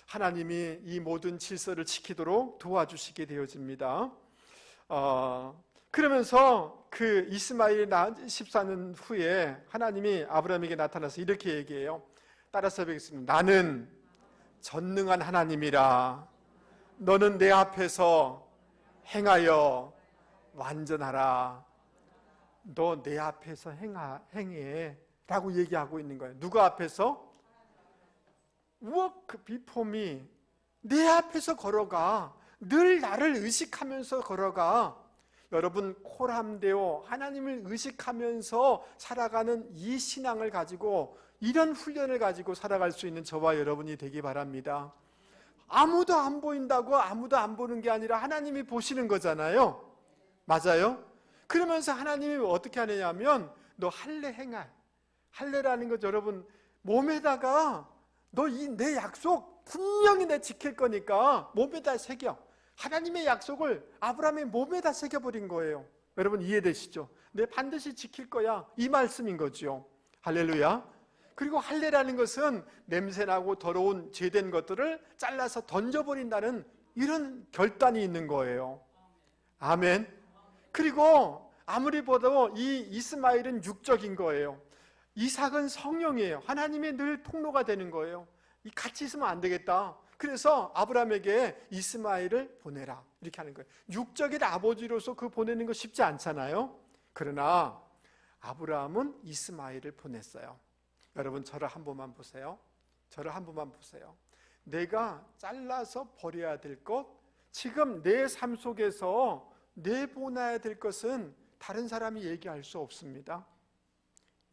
하나님이 이 모든 질서를 지키도록 도와주시게 되어집니다. 그러면서 그 이스마엘이 낳은 14년 후에 하나님이 아브라함에게 나타나서 이렇게 얘기해요. 따라서 뵙겠습니다. 나는 전능한 하나님이라. 너는 내 앞에서 행하여 완전하라. 너 내 앞에서 행해 라고 얘기하고 있는 거예요. 누가 앞에서? Walk before me. 내 앞에서 걸어가. 늘 나를 의식하면서 걸어가. 여러분, 코람되어 하나님을 의식하면서 살아가는 이 신앙을 가지고, 이런 훈련을 가지고 살아갈 수 있는 저와 여러분이 되기 바랍니다. 아무도 안 보인다고 아무도 안 보는 게 아니라 하나님이 보시는 거잖아요. 맞아요? 그러면서 하나님이 어떻게 하느냐면, 너 할례 행할. 할례라는 것, 여러분, 몸에다가 너 내 약속 분명히 내 지킬 거니까 몸에다 새겨. 하나님의 약속을 아브라함의 몸에다 새겨버린 거예요. 여러분 이해되시죠? 내 반드시 지킬 거야, 이 말씀인 거죠. 할렐루야. 그리고 할례라는 것은 냄새나고 더러운 죄된 것들을 잘라서 던져버린다는 이런 결단이 있는 거예요. 아멘. 그리고 아무리 봐도 이 이스마엘은 육적인 거예요. 이삭은 성령이에요. 하나님의 늘 통로가 되는 거예요. 같이 있으면 안 되겠다. 그래서 아브라함에게 이스마엘을 보내라, 이렇게 하는 거예요. 육적인 아버지로서 그 보내는 거 쉽지 않잖아요. 그러나 아브라함은 이스마엘을 보냈어요. 여러분, 저를 한 번만 보세요. 저를 한 번만 보세요. 내가 잘라서 버려야 될 것, 지금 내 삶 속에서 내보내야 될 것은 다른 사람이 얘기할 수 없습니다.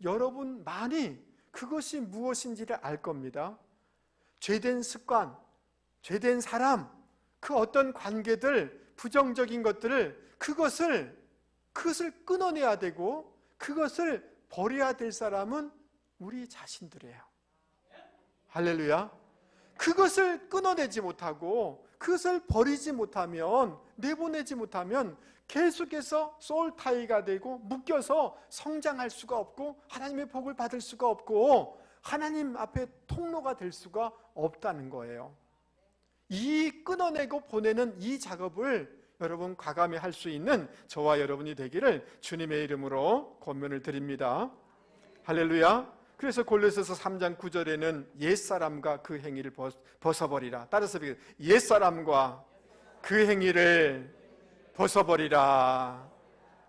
여러분만이 그것이 무엇인지를 알 겁니다. 죄된 습관, 죄된 사람, 그 어떤 관계들, 부정적인 것들을, 그것을 끊어내야 되고, 그것을 버려야 될 사람은 우리 자신들이에요. 할렐루야. 그것을 끊어내지 못하고, 그것을 버리지 못하면, 내보내지 못하면 계속해서 소울타이가 되고 묶여서 성장할 수가 없고, 하나님의 복을 받을 수가 없고, 하나님 앞에 통로가 될 수가 없다는 거예요. 이 끊어내고 보내는 이 작업을 여러분 과감히 할 수 있는 저와 여러분이 되기를 주님의 이름으로 권면을 드립니다. 할렐루야. 그래서 골로새서 3장 9절에는 옛사람과 그 행위를 벗어버리라. 따라서 옛사람과 그 행위를 벗어버리라.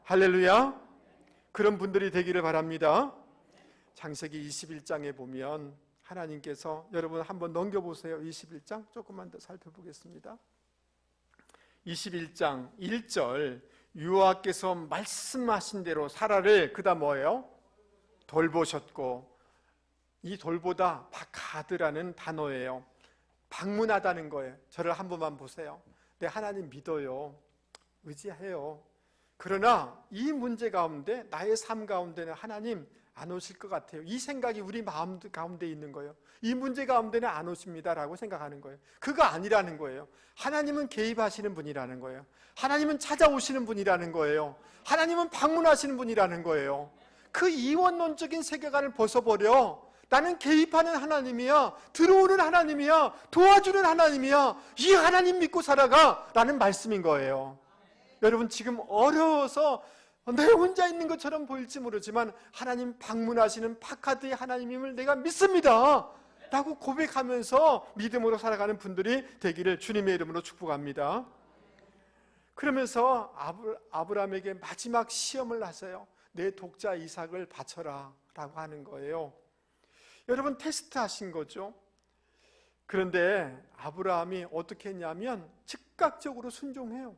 할렐루야. 그런 분들이 되기를 바랍니다. 창세기 21장에 보면 하나님께서, 여러분 한번 넘겨보세요. 21장 조금만 더 살펴보겠습니다. 21장 1절, 여호와께서 말씀하신 대로 사라를 그다 뭐예요? 돌보셨고, 이 돌보다 바카드라는 단어예요. 방문하다는 거예요. 저를 한 번만 보세요. 네, 하나님 믿어요. 의지해요. 그러나 이 문제 가운데, 나의 삶 가운데는 하나님 안 오실 것 같아요. 이 생각이 우리 마음 가운데 있는 거예요. 이 문제 가운데는 안 오십니다라고 생각하는 거예요. 그거 아니라는 거예요. 하나님은 개입하시는 분이라는 거예요. 하나님은 찾아오시는 분이라는 거예요. 하나님은 방문하시는 분이라는 거예요. 그 이원론적인 세계관을 벗어버려. 나는 개입하는 하나님이야, 들어오는 하나님이야, 도와주는 하나님이야, 이 하나님 믿고 살아가 라는 말씀인 거예요. 여러분, 지금 어려워서 내 혼자 있는 것처럼 보일지 모르지만 하나님 방문하시는 파카드의 하나님임을 내가 믿습니다 라고 고백하면서 믿음으로 살아가는 분들이 되기를 주님의 이름으로 축복합니다. 그러면서 아브라함에게 마지막 시험을 하세요. 내 독자 이삭을 바쳐라 라고 하는 거예요. 여러분, 테스트 하신 거죠. 그런데 아브라함이 어떻게 했냐면 즉각적으로 순종해요.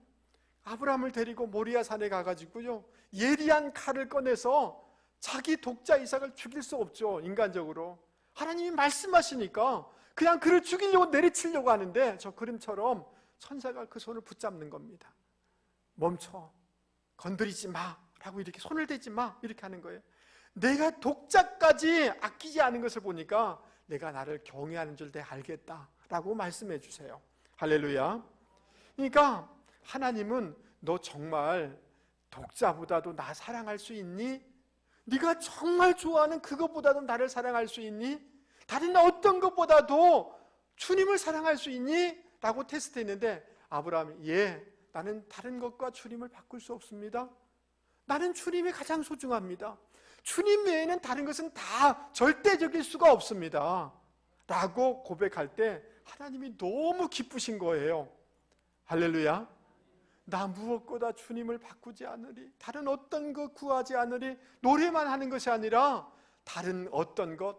아브라함을 데리고 모리아 산에 가가지고요, 예리한 칼을 꺼내서 자기 독자 이삭을 죽일 수 없죠. 인간적으로 하나님이 말씀하시니까 그냥 그를 죽이려고 내리치려고 하는데, 저 그림처럼 천사가 그 손을 붙잡는 겁니다. 멈춰, 건드리지 마 라고, 이렇게 손을 대지 마 이렇게 하는 거예요. 내가 독자까지 아끼지 않은 것을 보니까 내가 나를 경외하는 줄 내가 알겠다 라고 말씀해 주세요. 할렐루야. 그러니까 하나님은, 너 정말 독자보다도 나 사랑할 수 있니? 네가 정말 좋아하는 그것보다도 나를 사랑할 수 있니? 다른 어떤 것보다도 주님을 사랑할 수 있니? 라고 테스트했는데 아브라함이, 예, 나는 다른 것과 주님을 바꿀 수 없습니다 나는 주님이 가장 소중합니다. 주님 외에는 다른 것은 다 절대적일 수가 없습니다. 라고 고백할 때 하나님이 너무 기쁘신 거예요. 할렐루야. 나 무엇보다 주님을 바꾸지 않으리, 다른 어떤 것 구하지 않으리. 노래만 하는 것이 아니라 다른 어떤 것,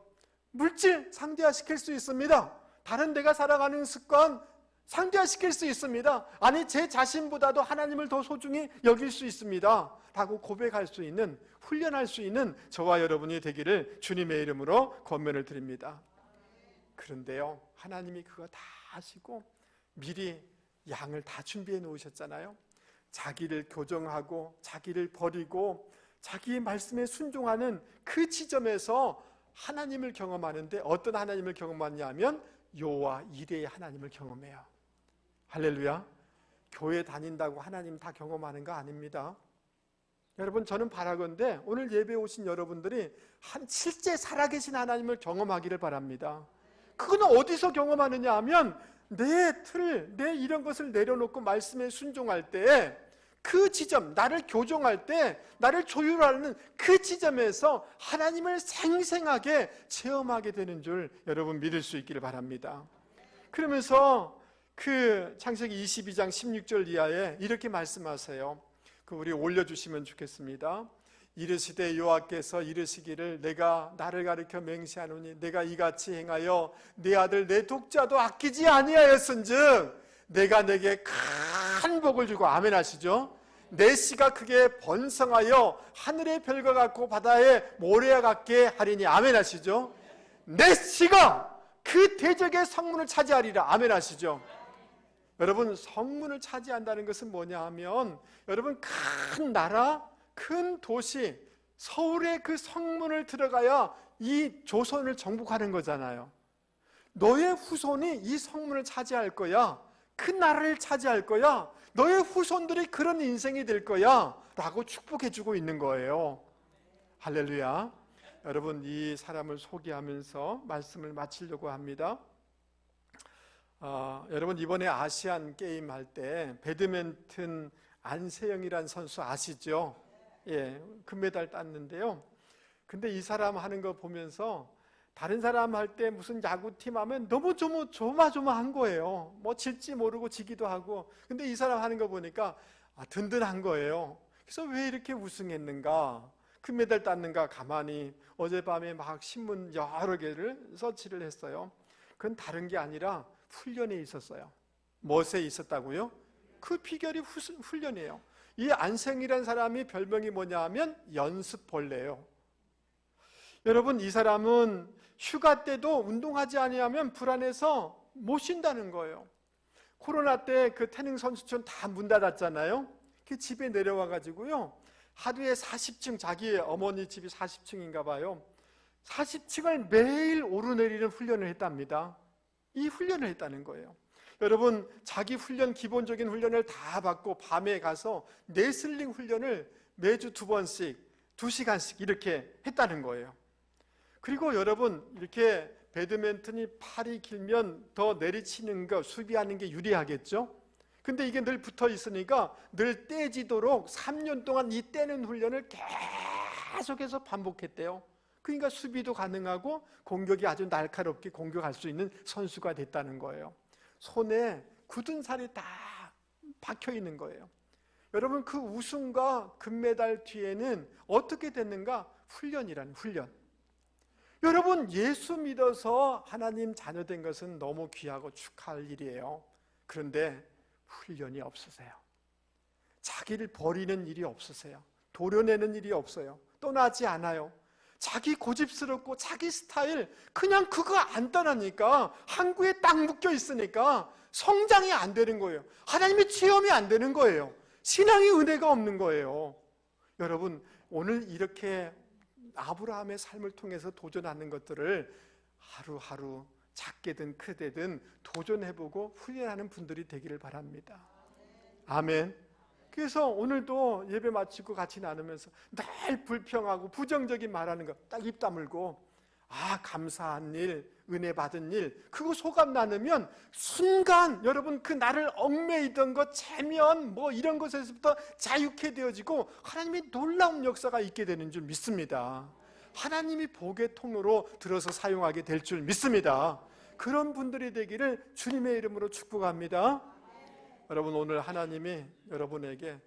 물질 상대화시킬 수 있습니다. 다른 내가 살아가는 습관 상대화시킬 수 있습니다. 아니 제 자신보다도 하나님을 더 소중히 여길 수 있습니다 라고 고백할 수 있는, 훈련할 수 있는 저와 여러분이 되기를 주님의 이름으로 권면을 드립니다. 그런데요, 하나님이 그거 다 아시고 미리 양을 다 준비해 놓으셨잖아요. 자기를 교정하고 자기를 버리고 자기의 말씀에 순종하는 그 지점에서 하나님을 경험하는데, 어떤 하나님을 경험하냐면 여호와 이레의 하나님을 경험해요. 할렐루야. 교회 다닌다고 하나님 다 경험하는 거 아닙니다. 여러분, 저는 바라건대 오늘 예배에 오신 여러분들이 실제 살아계신 하나님을 경험하기를 바랍니다. 그건 어디서 경험하느냐 하면 내 틀, 내 이런 것을 내려놓고 말씀에 순종할 때 그 지점, 나를 교정할 때, 나를 조율하는 그 지점에서 하나님을 생생하게 체험하게 되는 줄 여러분 믿을 수 있기를 바랍니다. 그러면서 그 창세기 22장 16절 이하에 이렇게 말씀하세요. 그 우리 올려주시면 좋겠습니다. 이르시되 여호와께서 이르시기를 내가 나를 가리켜 맹세하노니 내가 이같이 행하여 내 아들 내 독자도 아끼지 아니하였은즉 내가 내게 큰 복을 주고, 아멘 하시죠. 내 씨가 크게 번성하여 하늘의 별과 같고 바다의 모래와 같게 하리니, 아멘 하시죠. 내 씨가 그 대적의 성문을 차지하리라, 아멘 하시죠. 여러분, 성문을 차지한다는 것은 뭐냐 하면, 여러분 큰 나라, 큰 도시, 서울의 그 성문을 들어가야 이 조선을 정복하는 거잖아요. 너의 후손이 이 성문을 차지할 거야. 큰 나라를 차지할 거야. 너의 후손들이 그런 인생이 될 거야 라고 축복해주고 있는 거예요. 할렐루야. 여러분, 이 사람을 소개하면서 말씀을 마치려고 합니다. 여러분, 이번에 아시안 게임 할 때 배드민턴 안세영이라는 선수 아시죠? 예, 금메달 땄는데요. 근데 이 사람 하는 거 보면서 다른 사람 할 때 무슨 야구팀 하면 너무 조마조마한 거예요. 뭐 질지 모르고 지기도 하고. 근데 이 사람 하는 거 보니까 든든한 거예요. 그래서 왜 이렇게 우승했는가, 금메달 땄는가 가만히 어젯밤에 막 신문 여러 개를 서치를 했어요. 그건 다른 게 아니라 훈련에 있었어요. 무엇에 있었다고요? 그 비결이 훈련이에요. 이 안생이라는 사람이 별명이 뭐냐 하면 연습벌레예요. 여러분, 이 사람은 휴가 때도 운동하지 아니하면 불안해서 못 쉰다는 거예요. 코로나 때 그 태닝 선수촌 다 문 닫았잖아요. 그 집에 내려와 가지고요, 하루에 40층, 자기 어머니 집이 40층인가 봐요. 40층을 매일 오르내리는 훈련을 했답니다. 이 훈련을 했다는 거예요. 여러분, 자기 훈련, 기본적인 훈련을 다 받고 밤에 가서 레슬링 훈련을 매주 2번씩 2시간씩 이렇게 했다는 거예요. 그리고 여러분, 이렇게 배드민턴이 팔이 길면 더 내리치는 거, 수비하는 게 유리하겠죠? 근데 이게 늘 붙어 있으니까 늘 떼지도록 3년 동안 이 떼는 훈련을 계속해서 반복했대요. 그러니까 수비도 가능하고 공격이 아주 날카롭게 공격할 수 있는 선수가 됐다는 거예요. 손에 굳은 살이 다 박혀 있는 거예요. 여러분, 그 우승과 금메달 뒤에는 어떻게 됐는가? 훈련이라는 훈련. 여러분, 예수 믿어서 하나님 자녀 된 것은 너무 귀하고 축하할 일이에요. 그런데 훈련이 없으세요. 자기를 버리는 일이 없으세요. 도려내는 일이 없어요. 떠나지 않아요. 자기 고집스럽고 자기 스타일, 그냥 그거 안 떠나니까 항구에 딱 묶여 있으니까 성장이 안 되는 거예요. 하나님의 체험이 안 되는 거예요. 신앙의 은혜가 없는 거예요. 여러분, 오늘 이렇게 아브라함의 삶을 통해서 도전하는 것들을 하루하루 작게든 크게든 도전해보고 훈련하는 분들이 되기를 바랍니다. 아멘. 그래서 오늘도 예배 마치고 같이 나누면서 늘 불평하고 부정적인 말하는 거 딱 입 다물고, 감사한 일, 은혜 받은 일, 그거 소감 나누면 순간 여러분 그 나를 얽매이던 것, 체면 뭐 이런 것에서부터 자유케 되어지고 하나님의 놀라운 역사가 있게 되는 줄 믿습니다. 하나님이 복의 통로로 들어서 사용하게 될 줄 믿습니다. 그런 분들이 되기를 주님의 이름으로 축복합니다. 여러분, 오늘 하나님이 여러분에게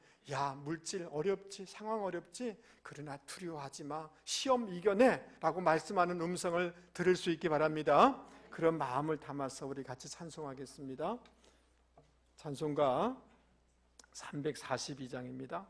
물질 어렵지, 상황 어렵지, 그러나 두려워하지 마, 시험 이겨내 라고 말씀하는 음성을 들을 수 있기 바랍니다. 그런 마음을 담아서 우리 같이 찬송하겠습니다. 찬송가 342장입니다